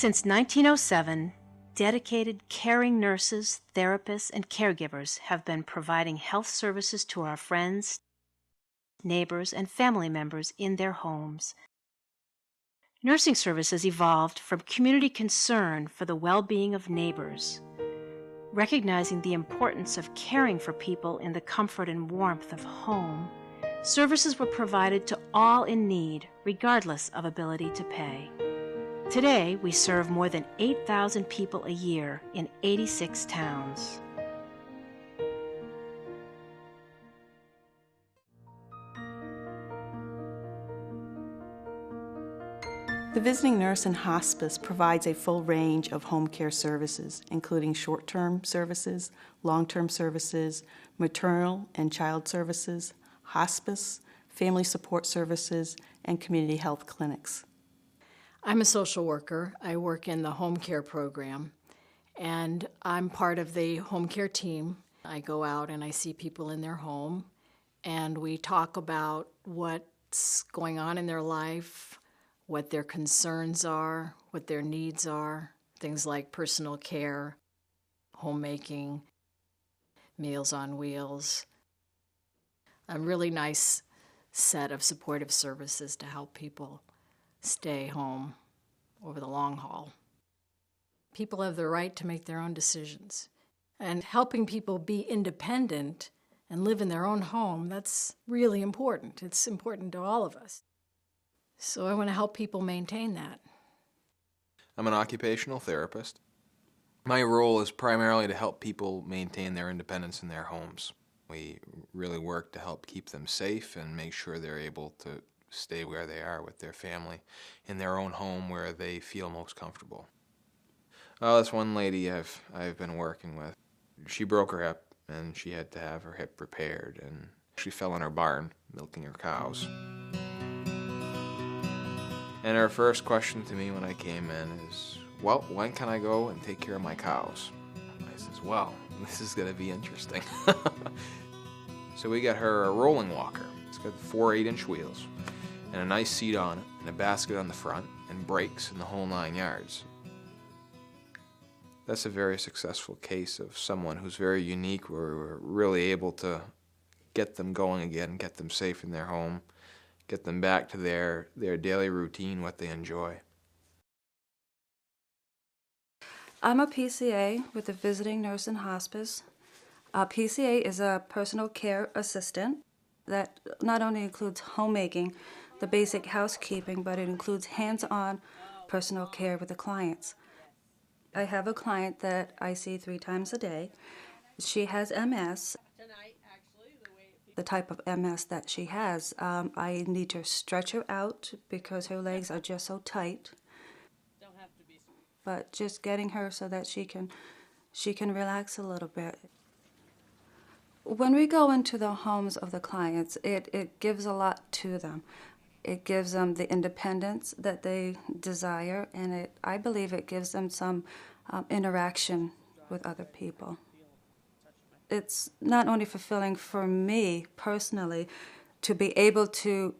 Since 1907, dedicated, caring nurses, therapists, and caregivers have been providing health services to our friends, neighbors, and family members in their homes. Nursing services evolved from community concern for the well-being of neighbors. Recognizing the importance of caring for people in the comfort and warmth of home, services were provided to all in need, regardless of ability to pay. Today, we serve more than 8,000 people a year in 86 towns. The visiting nurse in hospice provides a full range of home care services, including short-term services, long-term services, maternal and child services, hospice, family support services, and community health clinics. I'm a social worker. I work in the home care program, and I'm part of the home care team. I go out and I see people in their home, and we talk about what's going on in their life, what their concerns are, what their needs are, things like personal care, homemaking, Meals on Wheels. A really nice set of supportive services to help people stay home over the long haul. People have the right to make their own decisions. And helping people be independent and live in their own home, that's really important. It's important to all of us. So I want to help people maintain that. I'm an occupational therapist. My role is primarily to help people maintain their independence in their homes. We really work to help keep them safe and make sure they're able to stay where they are with their family in their own home where they feel most comfortable. Oh, this one lady I've been working with, she broke her hip and she had to have her hip repaired, and she fell in her barn milking her cows. And her first question to me when I came in is, well, when can I go and take care of my cows? I says, well, this is going to be interesting. So we got her a rolling walker. It's got 4 8-inch wheels and a nice seat on it and a basket on the front and brakes and the whole 9 yards. That's a very successful case of someone who's very unique, where we're really able to get them going again, get them safe in their home, get them back to their daily routine, what they enjoy. I'm a PCA with a visiting nurse in hospice. A PCA is a personal care assistant that not only includes homemaking, the basic housekeeping, but it includes hands-on personal care with the clients. I have a client that I see 3 times a day. She has MS. The type of MS that she has, I need to stretch her out because her legs are just so tight. But just getting her so that she can relax a little bit. When we go into the homes of the clients, it gives a lot to them. It gives them the independence that they desire, and I believe it gives them some interaction with other people. It's not only fulfilling for me personally to be able to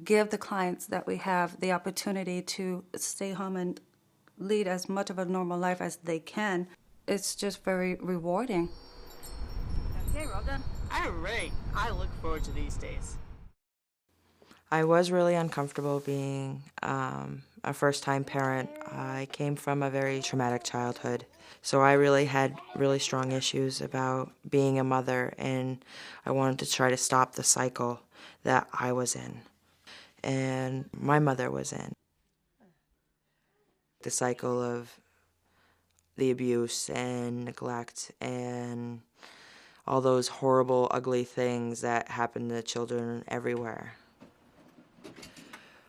give the clients that we have the opportunity to stay home and lead as much of a normal life as they can. It's just very rewarding. Okay, well done. All right. I look forward to these days. I was really uncomfortable being a first-time parent. I came from a very traumatic childhood, so I really had really strong issues about being a mother, and I wanted to try to stop the cycle that I was in and my mother was in. The cycle of the abuse and neglect and all those horrible, ugly things that happen to children everywhere.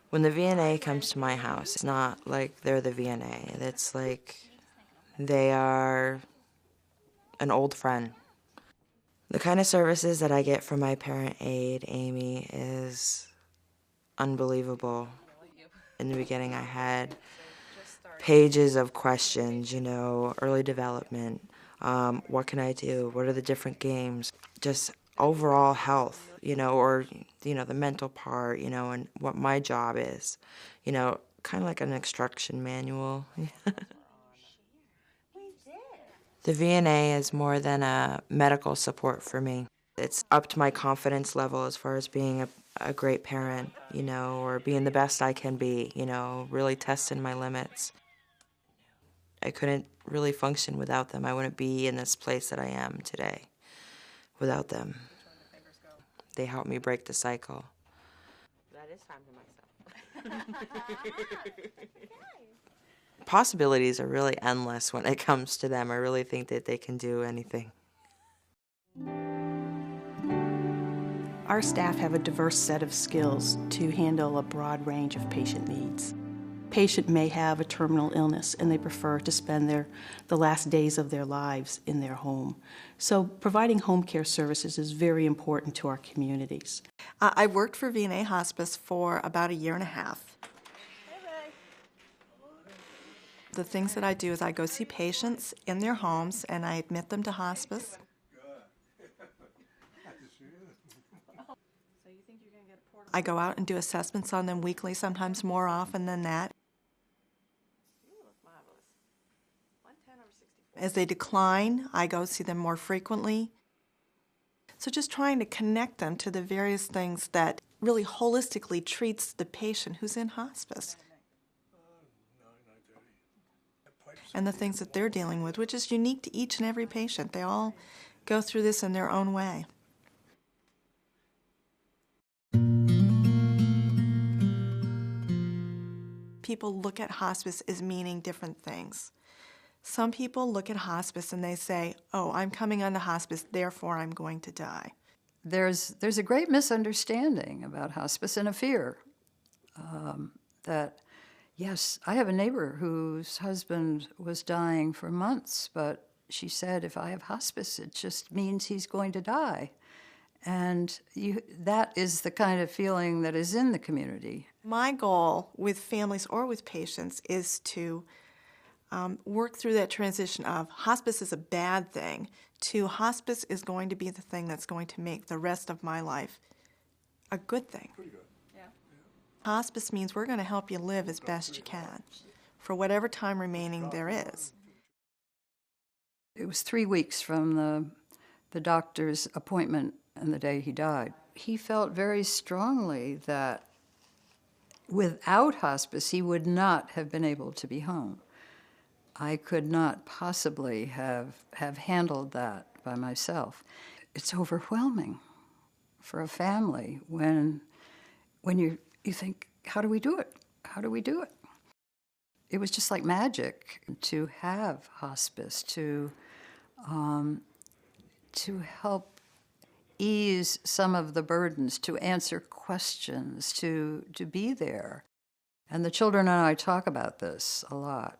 When the VNA comes to my house, it's not like they're the VNA. It's like they are an old friend. The kind of services that I get from my parent aide, Amy, is unbelievable. In the beginning, I had pages of questions, early development, what can I do, what are the different games, just overall health, or the mental part, and what my job is, kind of like an instruction manual. The VNA is more than a medical support for me. It's upped my confidence level as far as being a great parent, you know, or being the best I can be, you know, really testing my limits. I couldn't really function without them. I wouldn't be in this place that I am today without them. They helped me break the cycle. That is time to myself. Possibilities are really endless when it comes to them. I really think that they can do anything. Our staff have a diverse set of skills to handle a broad range of patient needs. Patient may have a terminal illness and they prefer to spend the last days of their lives in their home. So providing home care services is very important to our communities. I worked for VNAH Hospice for about 1.5 years. The things that I do is I go see patients in their homes and I admit them to hospice. I go out and do assessments on them weekly, sometimes more often than that. As they decline, I go see them more frequently. So just trying to connect them to the various things that really holistically treats the patient who's in hospice. And the things that they're dealing with, which is unique to each and every patient. They all go through this in their own way. People look at hospice as meaning different things. Some people look at hospice and they say, oh, I'm coming onto hospice, therefore I'm going to die. There's a great misunderstanding about hospice and a fear that, yes, I have a neighbor whose husband was dying for months, but she said, if I have hospice, it just means he's going to die. And that is the kind of feeling that is in the community. My goal with families or with patients is to work through that transition of hospice is a bad thing to hospice is going to be the thing that's going to make the rest of my life a good thing. Pretty good. Yeah. Hospice means we're going to help you live as best you can for whatever time remaining there is. It was 3 weeks from the doctor's appointment and the day he died. He felt very strongly that without hospice, he would not have been able to be home. I could not possibly have handled that by myself. It's overwhelming for a family when you think, how do we do it? How do we do it? It was just like magic to have hospice, to help ease some of the burdens, to answer questions, to be there. And the children and I talk about this a lot.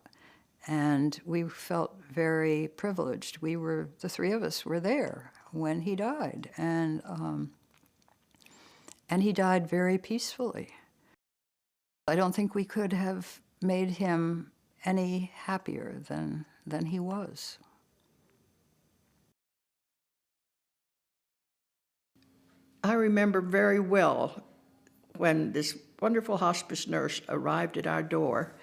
And we felt very privileged. The three of us were there when he died. And he died very peacefully. I don't think we could have made him any happier than he was. I remember very well when this wonderful hospice nurse arrived at our door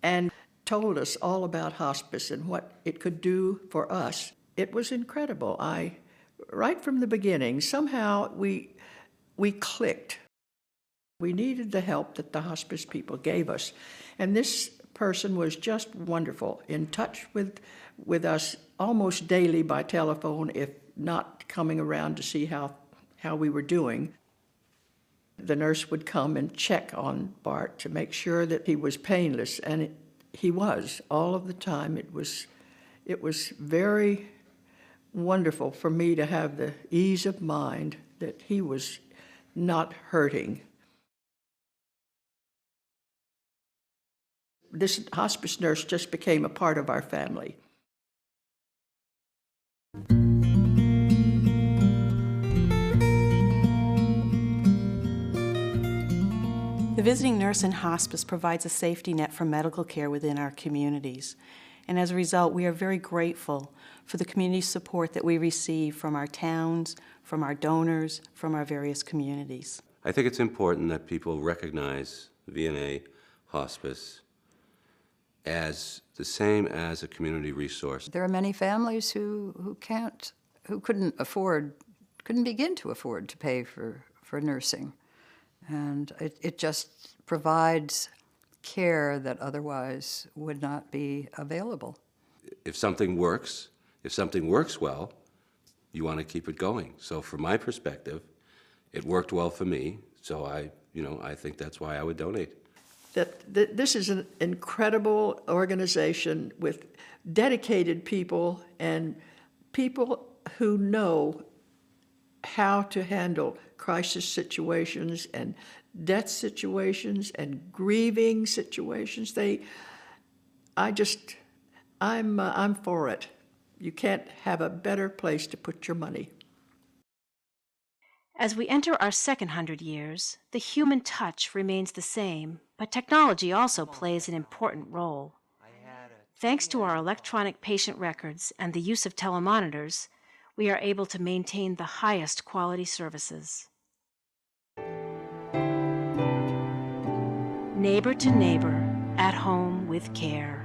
and told us all about hospice and what it could do for us. It was incredible. Right from the beginning, somehow we clicked. We needed the help that the hospice people gave us. And this person was just wonderful, in touch with us almost daily by telephone, if not coming around to see how we were doing. The nurse would come and check on Bart to make sure that he was painless, and he was all of the time. It was very wonderful for me to have the ease of mind that he was not hurting. This hospice nurse just became a part of our family. The visiting nurse in hospice provides a safety net for medical care within our communities. And as a result, we are very grateful for the community support that we receive from our towns, from our donors, from our various communities. I think it's important that people recognize VNA hospice as the same as a community resource. There are many families who couldn't begin to afford to pay for nursing. And it just provides care that otherwise would not be available. If something works well, you want to keep it going. So from my perspective, it worked well for me, so I think that's why I would donate. This is an incredible organization with dedicated people and people who know how to handle crisis situations and death situations and grieving situations. I'm for it. You can't have a better place to put your money. As we enter our second 100 years, the human touch remains the same, but technology also plays an important role. Thanks to our electronic patient records and the use of telemonitors, we are able to maintain the highest quality services. Neighbor to neighbor, at home with care.